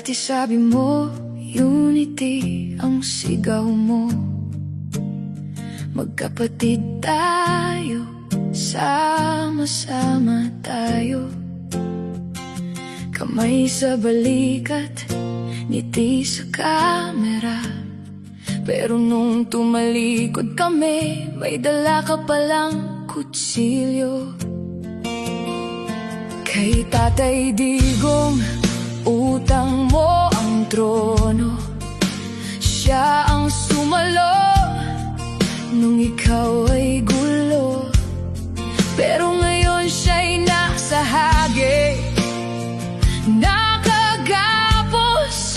Dati sabi mo, unity ang sigaw mo. Magkapatid tayo, sama-sama tayo. Kamay sa balikat, ngiti sa kamera. Pero nung tumalikod kami, may dala ka palang kutsilyo. Kay Tatay Digong, utang mo ang trono. Siya ang sumalo nung ikaw ay gulo. Pero ngayon siya'y nasa hage, nakagapos,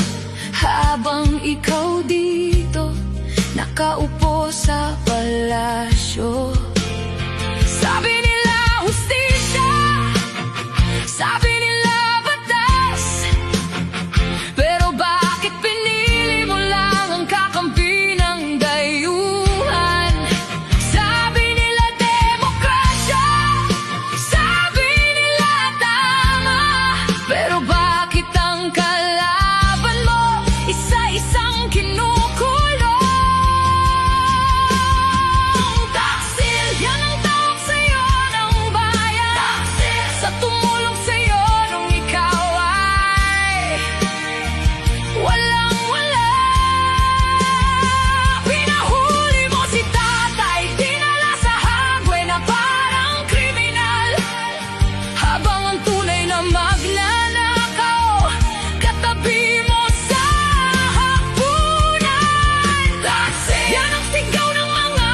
habang ikaw dito nakaupo sa palasyo. Sabi nila hustisya, sabi nila batas, pero bakit pinili mo lang ang kakampi ng dayuhan? Sabi nila demokrasya, sabi nila tama, pero bakit ang kalaban mo isa-isang kinukulong? Taksil, yan ang tawag sa'yo ng bayan. Taksil, sa tumulong sa'yo nung ikaw ay walang-wala. Pinahuli mo si tatay, dinala sa hagwe na parang kriminal, habang ang tunay na magnanakaw katabi mo sa hapunan. Taksil, yan ang sigaw ng mga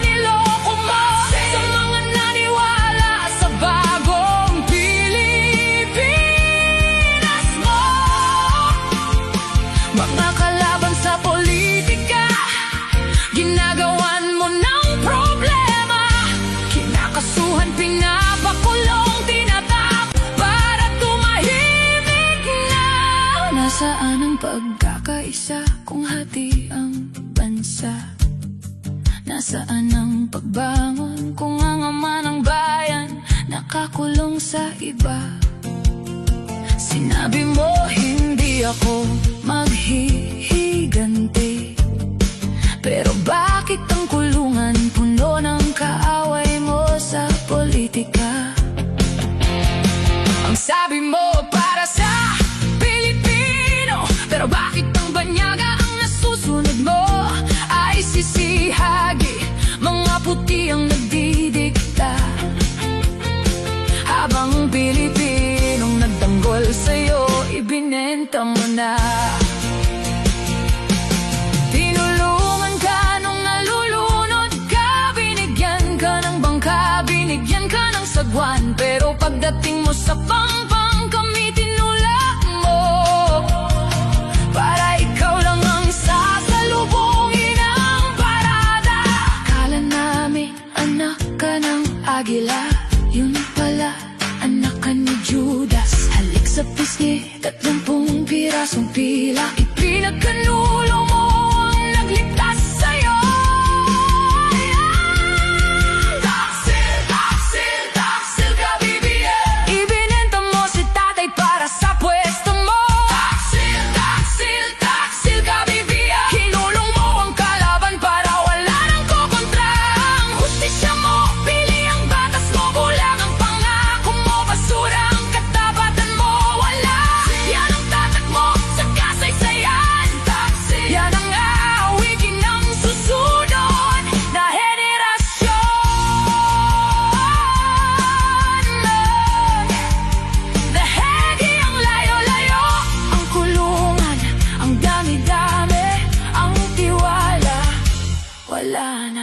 niloko mo, sa mga naniwala sa bagong Pilipinas mo. Mga kalaban sa politika, ginagawan mo ng problema. Kinakasuhan, pinapakulong, tinatap para tumahimik na. Nasaan ang pagkakaisa kung hati ang bansa? Nasaan ang pagbangon kung ang ama ng bayan nakakulong sa iba? Sinabi mo hindi ako maghihiganti, pero bakit ang kulungan puno ng kaaway mo sa politika? Ang sabi mo para sa Pilipino, pero bakit ang banyaga ang nasusunod mo? Ay sisihagi, mga puti ang nagdidikta, habang Pilipinong nagtanggol sa'yo, ibinenta mo na. Tinulungan ka nung nalulunod ka, binigyan ka ng bangka, binigyan ka ng sagwan, pero pagdating mo sa pangpang, kami tinulak mo, para ikaw lang ang sasalubungin ang parada. Akala namin anak ka ng agila, yun pala anak ka ni Judas. Halik sa pisngi, 30 pirasong pila, ipinagkanulo mo ang nagligtas sa'yo. Taksil, taksil, taksil ka, BBM. Ibinenta mo si tatay para sa pwesto mo. Taksil, taksil, taksil ka, BBM. Kinulong mo ang kalaban para wala nang kukontra. Ang hustisya mo, pili ang batas mo, bulag ang pangako mo, basura ang katapatan mo, wala. Yan ang tatak mo sa kasaysayan. Taksil, yan ang aawitin ng susunod na henerasyon. Nahegi ang layo-layo, ang kulungan, ang dami-dami, ang tiwala, wala na.